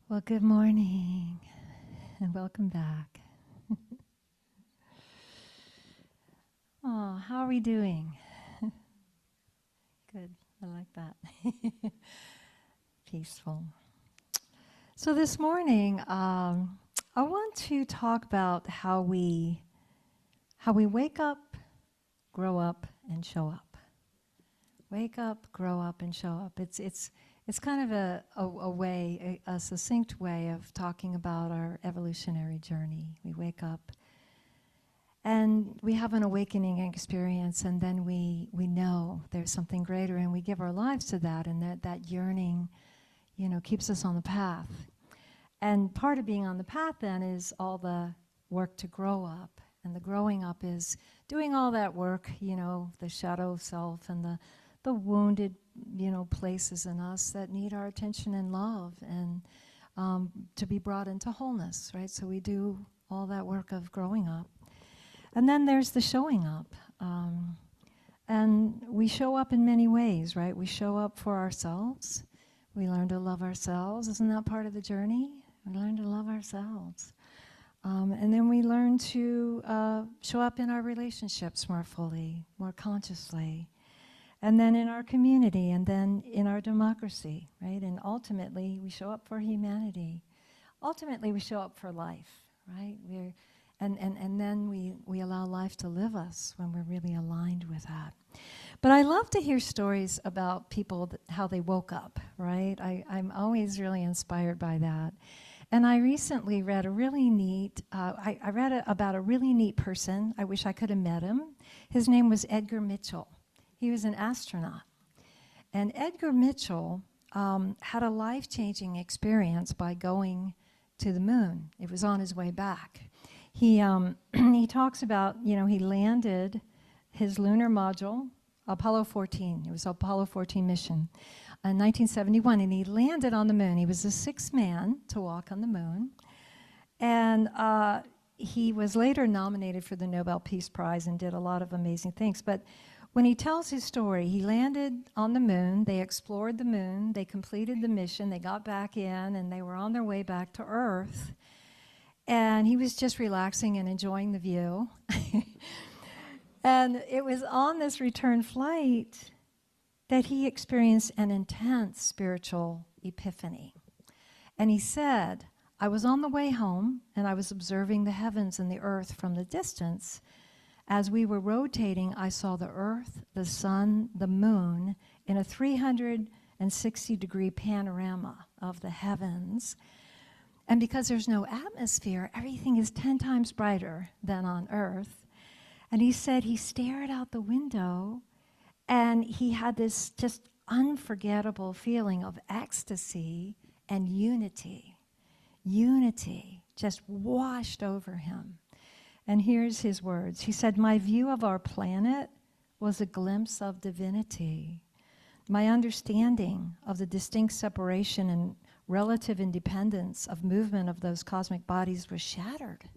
Well, good morning and welcome back. Oh, how are we doing? Good, I like that. Peaceful. So this morning, I want to talk about how we wake up, grow up, and show up. Wake up, grow up, and show up. It's kind of a way, a succinct way of talking about our evolutionary journey. We wake up and we have an awakening experience, and then we know there's something greater, and we give our lives to that, and that yearning, keeps us on the path. And part of being on the path then is all the work to grow up. And the growing up is doing all that work, the shadow self and the wounded, places in us that need our attention and love, and to be brought into wholeness, right? So we do all that work of growing up. And then there's the showing up. And we show up in many ways, right? We show up for ourselves. We learn to love ourselves. Isn't that part of the journey? We learn to love ourselves. And then we learn to show up in our relationships more fully, more consciously. And then in our community, and then in our democracy, right? And ultimately, we show up for humanity. Ultimately, we show up for life, right? And then we allow life to live us when we're really aligned with that. But I love to hear stories about people, how they woke up, right? I'm always really inspired by that. And I recently read a really neat, I read about a really neat person. I wish I could have met him. His name was Edgar Mitchell. He was an astronaut. And Edgar Mitchell had a life-changing experience by going to the moon. It was on his way back. He talks about, he landed his lunar module, Apollo 14. It was Apollo 14 mission in 1971, and he landed on the moon. He was the sixth man to walk on the moon. And he was later nominated for the Nobel Peace Prize and did a lot of amazing things. But when he tells his story, he landed on the moon, they explored the moon, they completed the mission, they got back in, and they were on their way back to Earth. And he was just relaxing and enjoying the view. And it was on this return flight that he experienced an intense spiritual epiphany. And he said, I was on the way home, and I was observing the heavens and the earth from the distance. As we were rotating, I saw the earth, the sun, the moon in a 360-degree panorama of the heavens. And because there's no atmosphere, everything is 10 times brighter than on Earth. And he said he stared out the window, and he had this just unforgettable feeling of ecstasy and unity. Unity just washed over him. And here's his words. He said, my view of our planet was a glimpse of divinity. My understanding of the distinct separation and relative independence of movement of those cosmic bodies was shattered.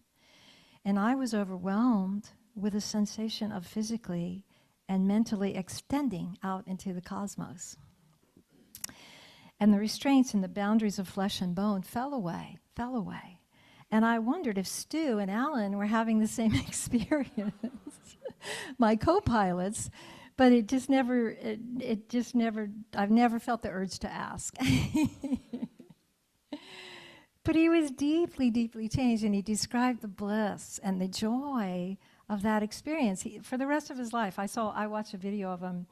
And I was overwhelmed with a sensation of physically and mentally extending out into the cosmos. And the restraints and the boundaries of flesh and bone fell away. And I wondered if Stu and Alan were having the same experience, my co-pilots, but I've never felt the urge to ask. But he was deeply, deeply changed, and he described the bliss and the joy of that experience. For the rest of his life, I watched a video of him,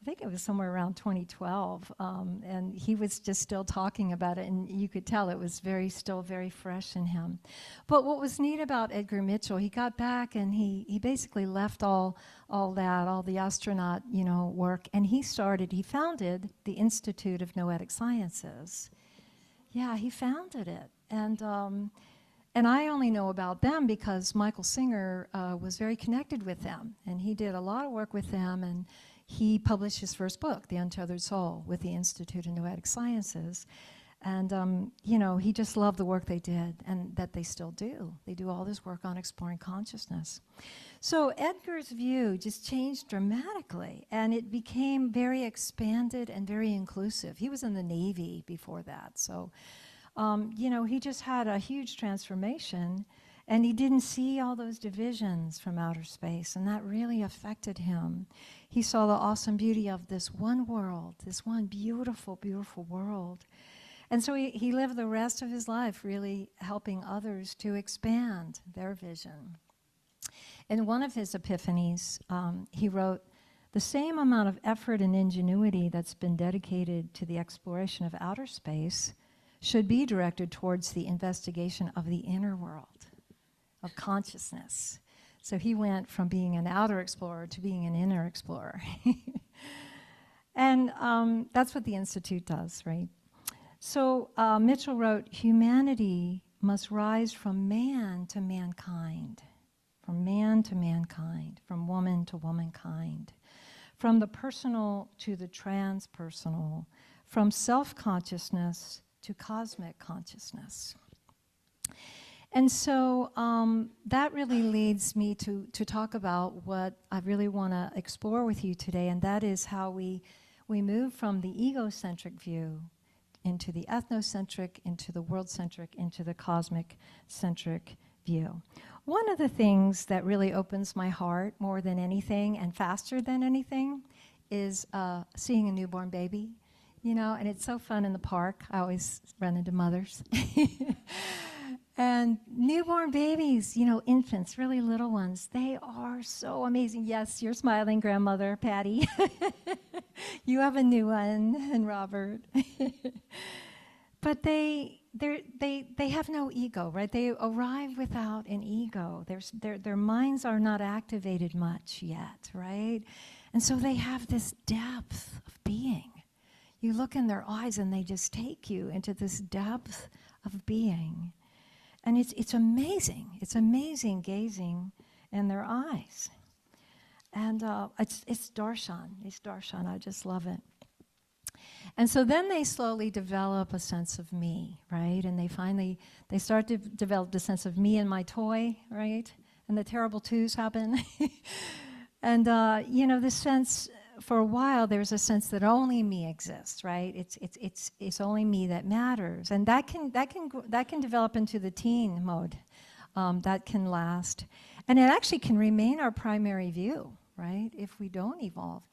I think it was somewhere around 2012, and he was just still talking about it, and you could tell it was still very fresh in him. But what was neat about Edgar Mitchell, he got back and he basically left all the astronaut, work, and he founded the Institute of Noetic Sciences. Yeah, he founded it. And I only know about them because Michael Singer was very connected with them, and he did a lot of work with them, and he published his first book, The Untethered Soul, with the Institute of Noetic Sciences. And, he just loved the work they did, and that they still do. They do all this work on exploring consciousness. So Edgar's view just changed dramatically, and it became very expanded and very inclusive. He was in the Navy before that, so He just had a huge transformation, and he didn't see all those divisions from outer space, and that really affected him. He saw the awesome beauty of this one world, this one beautiful, beautiful world. And so he lived the rest of his life really helping others to expand their vision. In one of his epiphanies, he wrote, "The same amount of effort and ingenuity that's been dedicated to the exploration of outer space should be directed towards the investigation of the inner world, of consciousness." So he went from being an outer explorer to being an inner explorer. And that's what the Institute does, right? So Mitchell wrote, "Humanity must rise from man to mankind, from man to mankind, from woman to womankind, from the personal to the transpersonal, from self-consciousness to cosmic consciousness." And so that really leads me to talk about what I really want to explore with you today, and that is how we move from the egocentric view into the ethnocentric, into the world-centric, into the cosmic-centric view. One of the things that really opens my heart more than anything and faster than anything is seeing a newborn baby, and it's so fun in the park. I always run into mothers. And newborn babies, infants, really little ones, they are so amazing. Yes, you're smiling, grandmother, Patty. You have a new one, and Robert. But they have no ego, right? They arrive without an ego. Their minds are not activated much yet, right? And so they have this depth of being. You look in their eyes and they just take you into this depth of being. And it's amazing. It's amazing gazing in their eyes. And it's darshan. It's darshan. I just love it. And so then they slowly develop a sense of me, right? And they start to develop the sense of me and my toy, right? And the terrible twos happen. And, this sense, for a while, there's a sense that only me exists, right? It's only me that matters. And that can develop into the teen mode. That can last. And it actually can remain our primary view, right? If we don't evolve.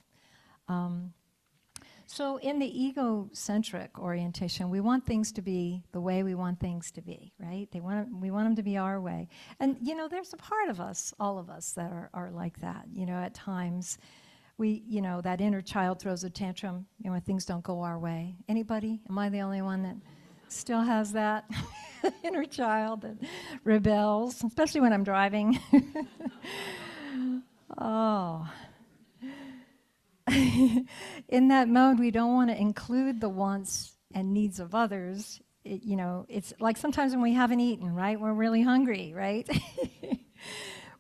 So in the egocentric orientation, we want things to be the way we want things to be, right? We want them to be our way. And, there's a part of us, all of us, that are like that. At times, that inner child throws a tantrum, when things don't go our way. Anybody? Am I the only one that still has that inner child that rebels, especially when I'm driving? Oh. In that mode, we don't want to include the wants and needs of others. It's like sometimes when we haven't eaten, right? We're really hungry, right?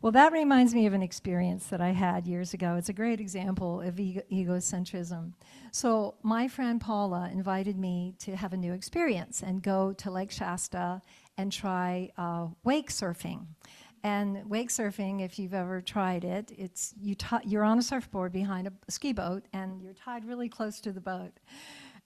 Well, that reminds me of an experience that I had years ago. It's a great example of egocentrism. So my friend Paula invited me to have a new experience and go to Lake Shasta and try wake surfing. And wake surfing, if you've ever tried it, you're on a surfboard behind a ski boat, and you're tied really close to the boat.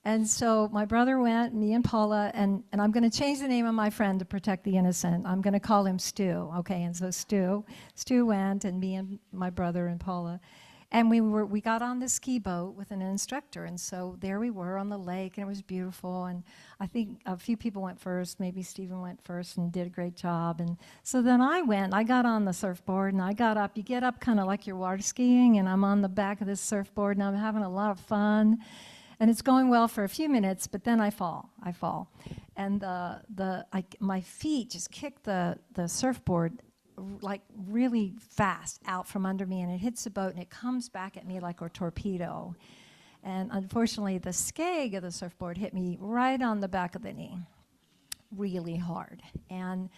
And so my brother went, me and Paula, and I'm going to change the name of my friend to protect the innocent. I'm going to call him Stu, okay? And so Stu went, and me and my brother and Paula. And we got on the ski boat with an instructor, and so there we were on the lake, and it was beautiful. And I think a few people went first, maybe Stephen went first and did a great job. And so then I got on the surfboard, and I got up. You get up kind of like you're water skiing, and I'm on the back of this surfboard, and I'm having a lot of fun. And it's going well for a few minutes, but then I fall. And my feet just kick the surfboard like really fast out from under me, and it hits the boat, and it comes back at me like a torpedo. And unfortunately, the skeg of the surfboard hit me right on the back of the knee, really hard. And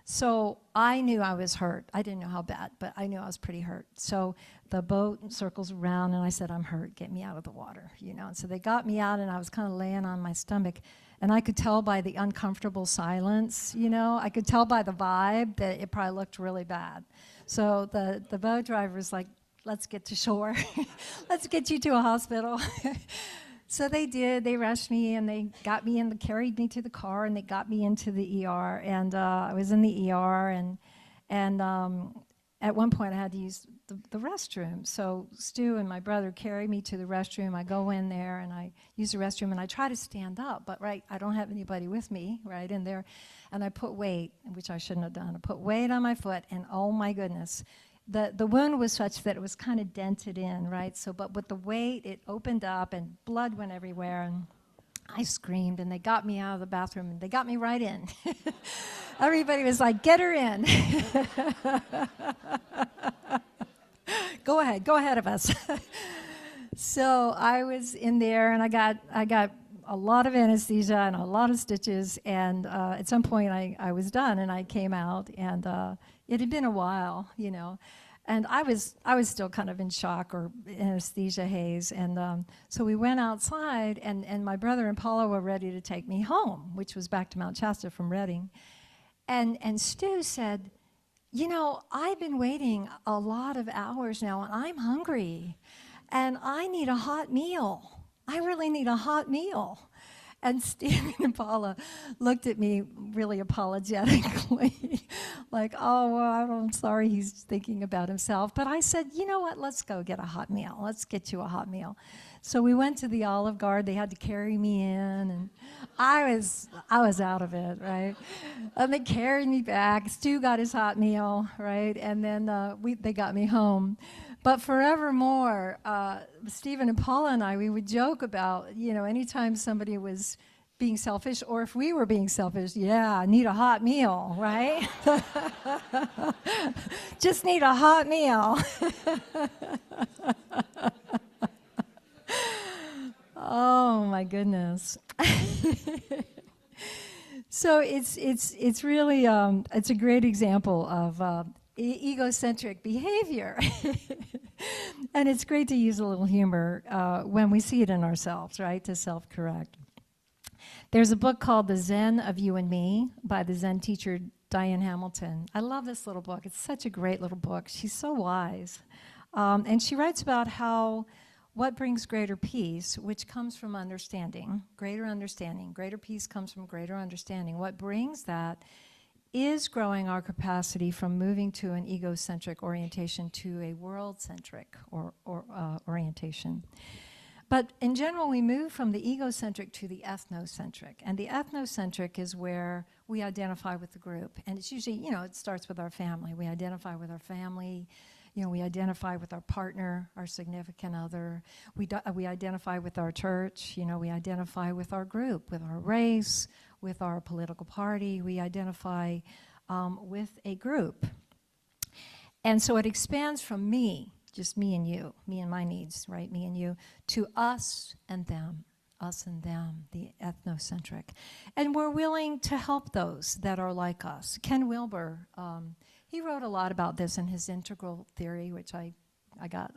so I knew I was hurt. I didn't know how bad, but I knew I was pretty hurt. So the boat circles around, and I said, "I'm hurt. Get me out of the water," And so they got me out, and I was kind of laying on my stomach. And I could tell by the uncomfortable silence, I could tell by the vibe that it probably looked really bad. So the boat driver's like, "Let's get to shore. Let's get you to a hospital." So they did. They rushed me and they got me in, carried me to the car, and they got me into the ER. And I was in the ER, and at one point I had to use the restroom. So Stu and my brother carry me to the restroom. I go in there and I use the restroom and I try to stand up, but I don't have anybody with me right in there. And I put weight, which I shouldn't have done. I put weight on my foot, and oh my goodness. The wound was such that it was kind of dented in, right? So, but with the weight, it opened up and blood went everywhere, and I screamed, and they got me out of the bathroom, and they got me right in. Everybody was like, "Get her in." Go ahead of us. So I was in there, and I got a lot of anesthesia and a lot of stitches, and at some point I was done, and I came out, and it had been a while, and I was still kind of in shock or anesthesia haze, and so we went outside, and my brother and Paula were ready to take me home, which was back to Mount Shasta from Redding, and Stu said, I've been waiting a lot of hours now, and I'm hungry, and I need a hot meal. I really need a hot meal. And Stephen and Paula looked at me really apologetically, like, "Oh, well, I'm sorry he's thinking about himself." But I said, "You know what, let's go get a hot meal. Let's get you a hot meal." So we went to the Olive Garden. They had to carry me in, and I was out of it, right? And they carried me back. Stu got his hot meal, right? And then they got me home. But forevermore, Stephen and Paula and I, we would joke about, anytime somebody was being selfish, or if we were being selfish, I need a hot meal, right? Just need a hot meal. Oh my goodness. So it's really it's a great example of egocentric behavior. And it's great to use a little humor when we see it in ourselves, right, to self-correct. There's a book called The Zen of You and Me by the Zen teacher Diane Hamilton. I love this little book. It's such a great little book. She's so wise. And she writes about what brings greater peace, which comes from understanding, greater peace comes from greater understanding. What brings that is growing our capacity from moving to an egocentric orientation to a world-centric orientation. But in general, we move from the egocentric to the ethnocentric. And the ethnocentric is where we identify with the group. And it's usually, it starts with our family. We identify with our family. We identify with our partner, our significant other. We identify with our church. We identify with our group, with our race, with our political party. We identify with a group. And so it expands from me, just me and you, me and my needs, right, me and you, to us and them, the ethnocentric. And we're willing to help those that are like us. Ken Wilber, he wrote a lot about this in his integral theory, which I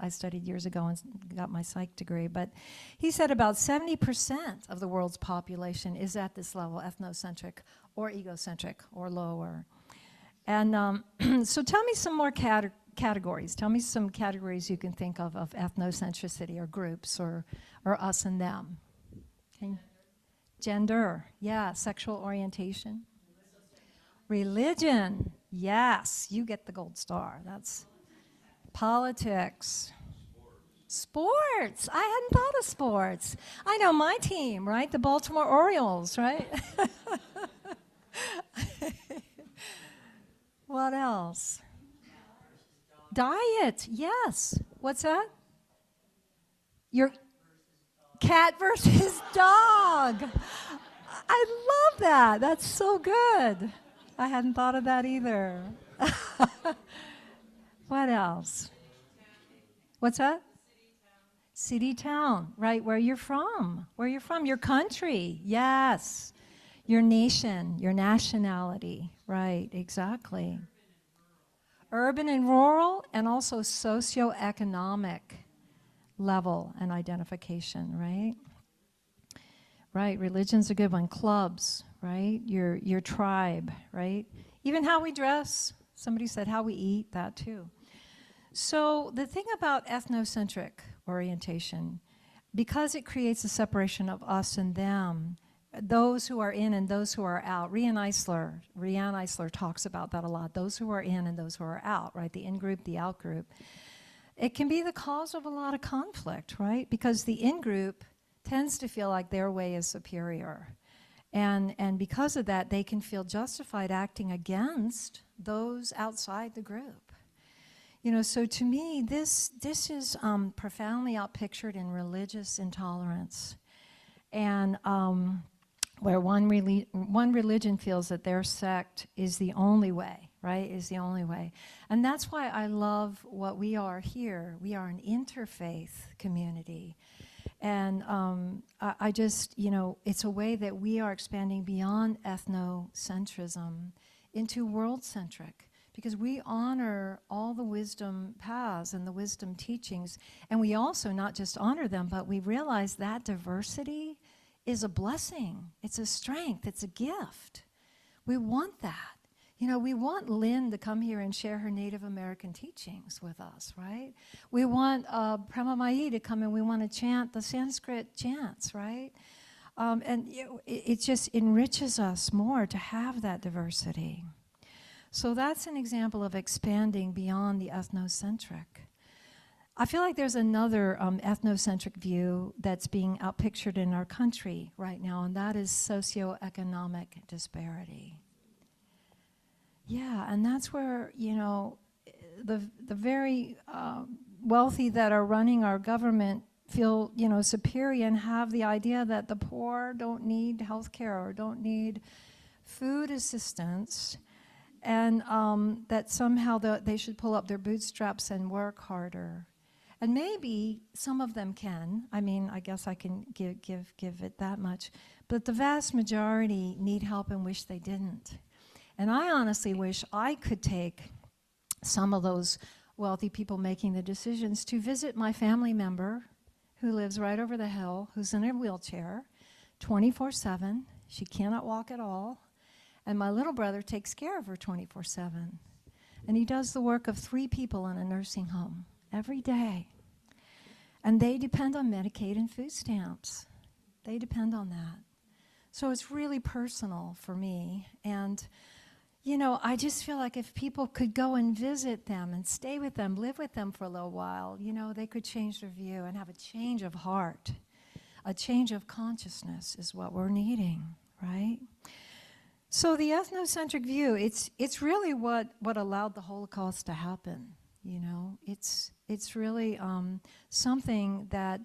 studied years ago and got my psych degree, but he said about 70% of the world's population is at this level, ethnocentric or egocentric or lower. And so tell me some more categories. Tell me some categories you can think of ethnocentricity or groups or us and them. Gender, yeah, sexual orientation. Religion, yes, you get the gold star. That's politics. Sports. I hadn't thought of sports. I know my team, right? The Baltimore Orioles, right? What else? Diet, yes. What's that? Your cat versus dog. I love that. That's so good. I hadn't thought of that either. What else? What's that? City, town, right, where you're from. Your country, yes. Your nation, your nationality, right, exactly. Urban and rural, and also socioeconomic level and identification, right? Right, religion's a good one. Clubs, right? Your tribe, right? Even how we dress. Somebody said how we eat, that too. So the thing about ethnocentric orientation, because it creates a separation of us and them, those who are in and those who are out. Riane Eisler talks about that a lot, those who are in and those who are out, right? The in-group, the out-group. It can be the cause of a lot of conflict, right? Because the in-group tends to feel like their way is superior. And because of that, they can feel justified acting against those outside the group. You know, so to me, this is profoundly outpictured in religious intolerance. And where one religion feels that their sect is the only way, right, is the only way. And that's why I love what we are here. We are an interfaith community. And I just, you know, it's a way that we are expanding beyond ethnocentrism into world-centric, because we honor all the wisdom paths and the wisdom teachings. And we also not just honor them, but we realize that diversity is a blessing. It's a strength. It's a gift. We want that. You know, we want Lynn to come here and share her Native American teachings with us, right? We want Prema Mai to come and we want to chant the Sanskrit chants, right? And it just enriches us more to have that diversity. So that's an example of expanding beyond the ethnocentric. I feel like there's another ethnocentric view that's being outpictured in our country right now, and that is socioeconomic disparity. Yeah, and that's where, you know, the very wealthy that are running our government feel, you know, superior and have the idea that the poor don't need health care or don't need food assistance, and that somehow they should pull up their bootstraps and work harder. And maybe some of them can. I mean, I guess I can give it that much. But the vast majority need help and wish they didn't. And I honestly wish I could take some of those wealthy people making the decisions to visit my family member who lives right over the hill, who's in a wheelchair, 24/7. She cannot walk at all. And my little brother takes care of her 24/7. And he does the work of 3 people in a nursing home every day. And they depend on Medicaid and food stamps. They depend on that. So it's really personal for me. And, you know, I just feel like if people could go and visit them and stay with them, live with them for a little while, you know, they could change their view and have a change of heart. A change of consciousness is what we're needing, right? So the ethnocentric view, it's really what allowed the Holocaust to happen. You know, it's really something that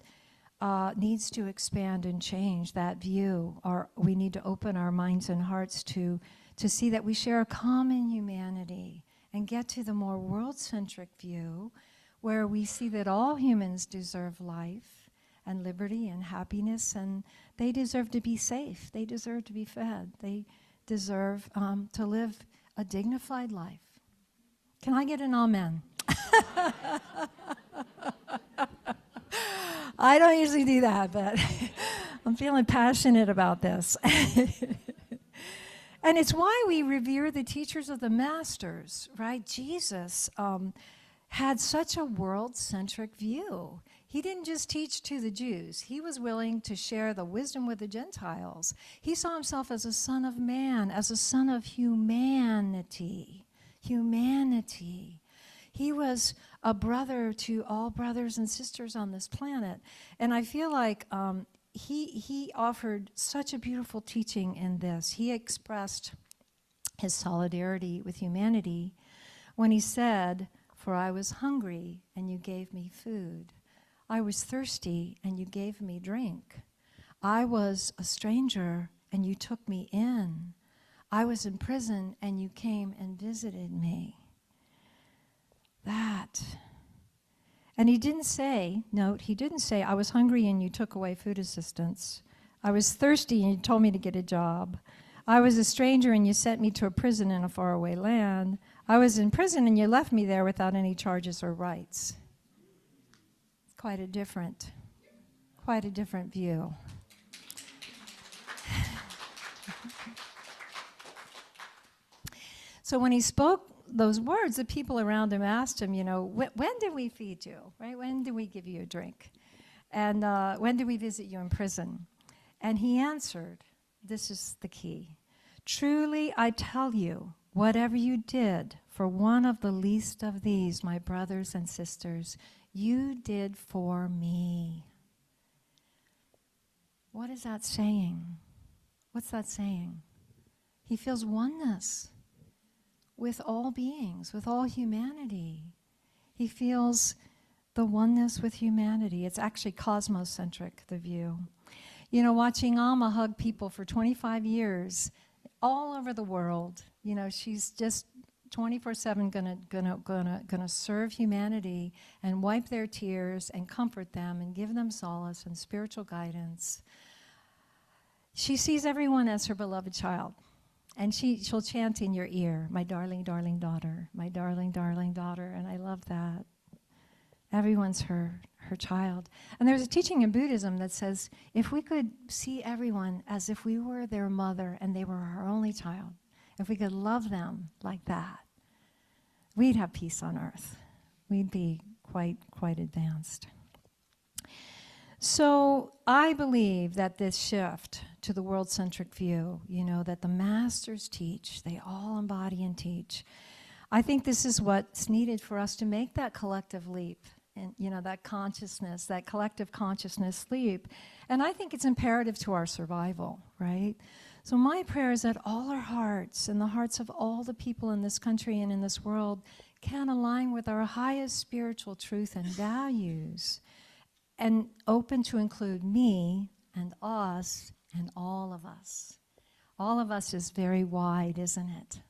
needs to expand and change that view. We need to open our minds and hearts to see that we share a common humanity and get to the more world-centric view where we see that all humans deserve life and liberty and happiness, and they deserve to be safe. They deserve to be fed. They deserve to live a dignified life. Can I get an amen? I don't usually do that, but I'm feeling passionate about this. And it's why we revere the teachers of the masters, right? Jesus had such a world-centric view. He didn't just teach to the Jews. He was willing to share the wisdom with the Gentiles. He saw himself as a son of man, as a son of humanity. Humanity. He was a brother to all brothers and sisters on this planet. And I feel like he offered such a beautiful teaching in this. He expressed his solidarity with humanity when he said, "For I was hungry, and you gave me food. I was thirsty, and you gave me drink. I was a stranger, and you took me in. I was in prison, and you came and visited me." That. And he didn't say, note, he didn't say, "I was hungry and you took away food assistance. I was thirsty and you told me to get a job. I was a stranger and you sent me to a prison in a faraway land. I was in prison and you left me there without any charges or rights." It's quite a different view. So when he spoke those words, the people around him asked him, you know, when did we feed you, right? When did we give you a drink? And when did we visit you in prison? And he answered, this is the key. Truly, I tell you, whatever you did for one of the least of these, my brothers and sisters, you did for me. What is that saying? What's that saying? He feels oneness with all beings, with all humanity. He feels the oneness with humanity. It's actually cosmocentric, the view. You know, watching Alma hug people for 25 years, all over the world, you know, she's just 24/7 gonna serve humanity and wipe their tears and comfort them and give them solace and spiritual guidance. She sees everyone as her beloved child. And she'll chant in your ear, my darling, darling daughter, my darling, darling daughter. And I love that. Everyone's her child. And there's a teaching in Buddhism that says, if we could see everyone as if we were their mother and they were our only child, if we could love them like that, we'd have peace on earth. We'd be quite advanced. So I believe that this shift to the world-centric view, you know, that the masters teach, they all embody and teach. I think this is what's needed for us to make that collective leap, and you know, that consciousness, that collective consciousness leap. And I think it's imperative to our survival, right? So my prayer is that all our hearts and the hearts of all the people in this country and in this world can align with our highest spiritual truth and values, and open to include me and us and all of us. All of us is very wide, isn't it?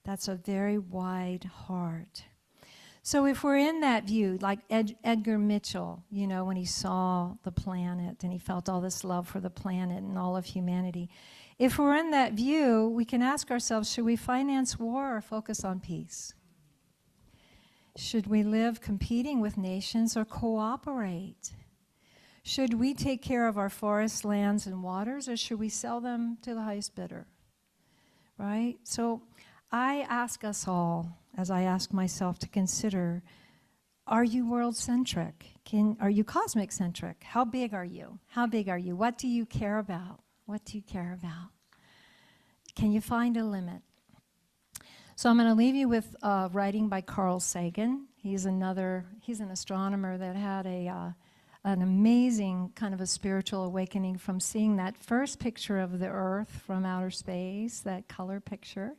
That's a very wide heart. So if we're in that view, like Edgar Mitchell, you know, when he saw the planet and he felt all this love for the planet and all of humanity, if we're in that view, we can ask ourselves, should we finance war or focus on peace? Should we live competing with nations or cooperate? Should we take care of our forests, lands, and waters, or should we sell them to the highest bidder? Right? So I ask us all, as I ask myself, to consider, are you world-centric? Are you cosmic-centric? How big are you? How big are you? What do you care about? What do you care about? Can you find a limit? So I'm going to leave you with writing by Carl Sagan. He's an astronomer that had an amazing kind of a spiritual awakening from seeing that first picture of the Earth from outer space, that color picture.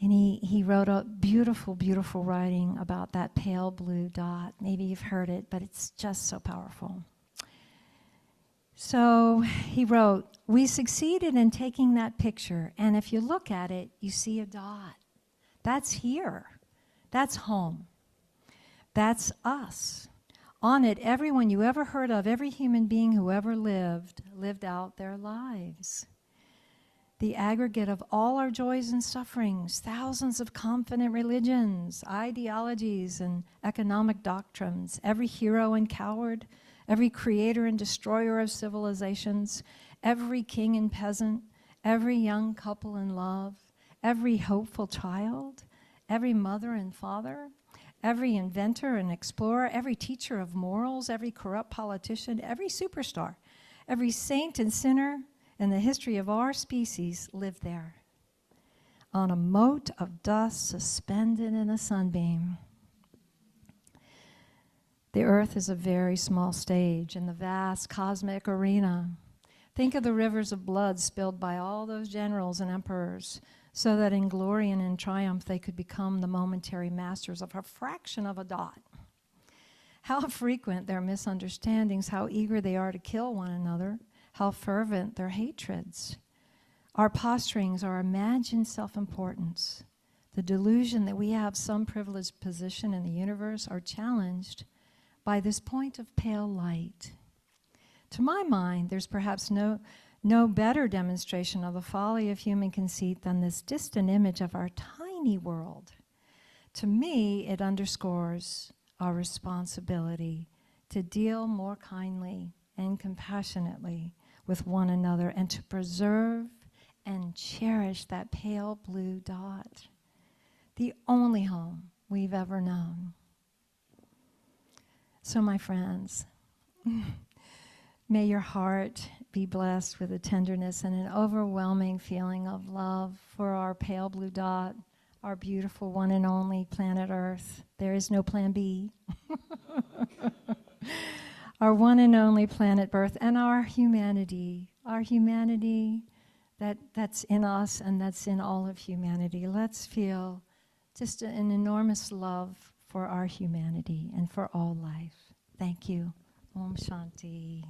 And he wrote a beautiful, beautiful writing about that pale blue dot. Maybe you've heard it, but it's just so powerful. So he wrote, we succeeded in taking that picture, and if you look at it, you see a dot. That's here. That's home. That's us. On it, everyone you ever heard of, every human being who ever lived out their lives. The aggregate of all our joys and sufferings, thousands of confident religions, ideologies, and economic doctrines, every hero and coward, every creator and destroyer of civilizations, every king and peasant, every young couple in love, every hopeful child, every mother and father, every inventor and explorer, every teacher of morals, every corrupt politician, every superstar, every saint and sinner in the history of our species lived there, on a mote of dust suspended in a sunbeam. The Earth is a very small stage in the vast cosmic arena. Think of the rivers of blood spilled by all those generals and emperors, so that in glory and in triumph they could become the momentary masters of a fraction of a dot. How frequent their misunderstandings, how eager they are to kill one another, how fervent their hatreds. Our posturings, our imagined self-importance, the delusion that we have some privileged position in the universe are challenged by this point of pale light. To my mind, there's perhaps no better demonstration of the folly of human conceit than this distant image of our tiny world. To me, it underscores our responsibility to deal more kindly and compassionately with one another and to preserve and cherish that pale blue dot, the only home we've ever known. So my friends, May your heart be blessed with a tenderness and an overwhelming feeling of love for our pale blue dot, our beautiful one and only planet Earth. There is no plan B. Our one and only planet Earth, and our humanity that's in us and that's in all of humanity. Let's feel just an enormous love for our humanity and for all life. Thank you. Om Shanti.